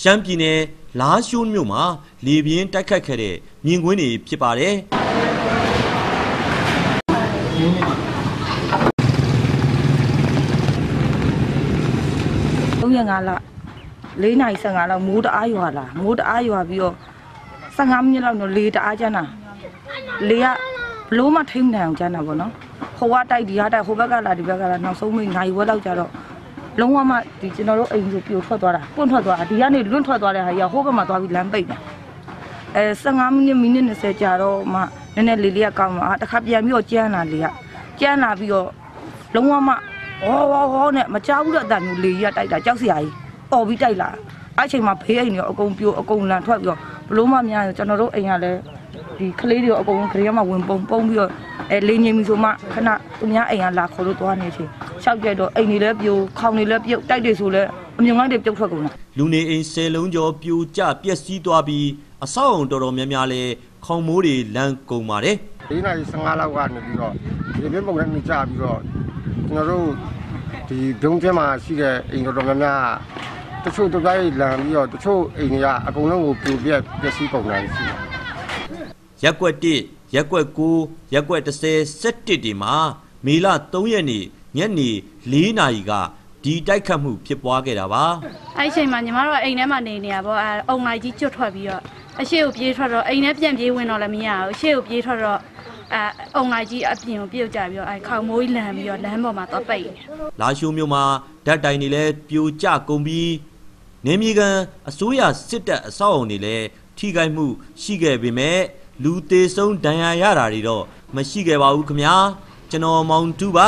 ရှမ်းပြည်နယ်လားရှိုးမြို့မှာလေပြင်းတိုက်ခတ်ခဲ့တဲ့မြင်ကွင်းတွေဖြစ်ပါတယ်။3 ရက် 5 လ 4 နာရီ 15 လောက်မိုးတအားရွာလာမိုးတအားရွာပြီးတော့15 မိနစ်လောက်တော့လေတအားကျန်းတာလေကဘလို့မှထိမ့်နိုင်အောင်ကျန်းတာပေါ့နော်ဟိုကတိုက်ဒီကတိုက်ဟိုဘက်ကလာဒီဘက်ကလာနောက်ဆုံးမိနိုင်ဝက်လောက်ကြတော့လုံးဝမှဒီကျွန်တော်တို့အိမ်ဆိုပြိုထွက်သွားတာပွန့်ထွက်သွားတာဒီကနေလွန့်ထွက်သွားတဲ့ဟာကြီးကဟိုဘက်မှာသွားပြီးလမ်းပိတ်တာ15 မိနစ် 20 ကြာတော့မှနည်းနည်းလေးလေးကကောင်းတော့တစ်ခါပြန်ပြီးတော့ကျန်းလာလေကကျန်းလာပြီးတော့လုံးဝမှဟောနဲ့မကြောက်ဘူးတော့အတန်မျိုးလေကြီးကတိုက်တာကြောက်စရာကြီးပေါ်ပြီးတိုက်လာအဲ့ချိန်မှာဖေးအိမ်တွေအကုန်ပြိုအကုန်လန်ထွက်ပြီးတော့ဘလို့မှများကျွန်တော်တို့အိမ်ကလည်းဒီကလေးတွေအကုန်ခရီးမှာဝင်ပုံပြီးတော့လေငြိမ်ပြီဆိုမှခဏသူများအိမ်ကလာခေါ်လို့သွားနေချင်းရှောက်ကြတော့အိမ်တွေလည်းပြိုခေါင်တွေလည်းပြုတ်တိုက်တွေဆိုလည်းအမြုံငိုင်းတွေပြုတ်ထွက်ကုန်တာလူနေအိမ်10 လုံးကျော်ပြိုကျပျက်စီးသွားပြီးအဆောက်အုံတော်တော်များများလဲခေါင်မိုးတွေလန်ကုန်ပါတယ်4 နာရီ 15 လောက်ကနေပြီးတော့ဒီပြင်းပုံနဲ့မြကြပြီးတော့ကျွန်တော်တို့ဒီဒုံးကျင်းမှာရှိတဲ့အိမ်တော်တော်များများတချို့တို့တိုင်းလန်ပြီးတော့တချို့အိမ်တွေကအကုန်လုံးကိုပြိုပြက်ပျက်စီးကုန်တာရှိတယ်ရက်ကွက်1ရက်ကွက်9ရက်ကွက်10 17တွေမှာမေလ 3 ရက်နေ့ညနေ4 နာရီကဒီတိုက်ခတ်မှုဖြစ်ပွားခဲ့တာပါအဲ့ချိန်မှာညီမတို့အိမ်ထဲမှာနေနေရပေါ့အုံလိုက်ကြီးကျွတ်ထွက်ပြီးတော့အရှိကိုပြေးထွက်တော့အိမ်ထဲပြန်ပြေးဝင်တော့လည်းမရဘူးအရှိကိုပြေးထွက်တော့အုံလိုက်ကြီးအပြင်ကိုပြုတ်ကြပြီးတော့ခေါင်မိုးကြီးလန်ပြီးတော့လမ်းပေါ်မှာတော့ပိတ်နေလာရှိုးမြို့မှာဓာတ်တိုင်တွေလည်းပြိုကျကုန်ပြီးနေမြေကန်အစိုးရစစ်တပ်အဆောက်အုံတွေလည်းထိခိုက်မှုရှိခဲ့ပေမဲ့လူသေးဆုံးဒဏ်ရာရတာတွေတော့မရှိခဲ့ပါဘူးခင်ဗျာကျွန်တော်မောင်တူပါ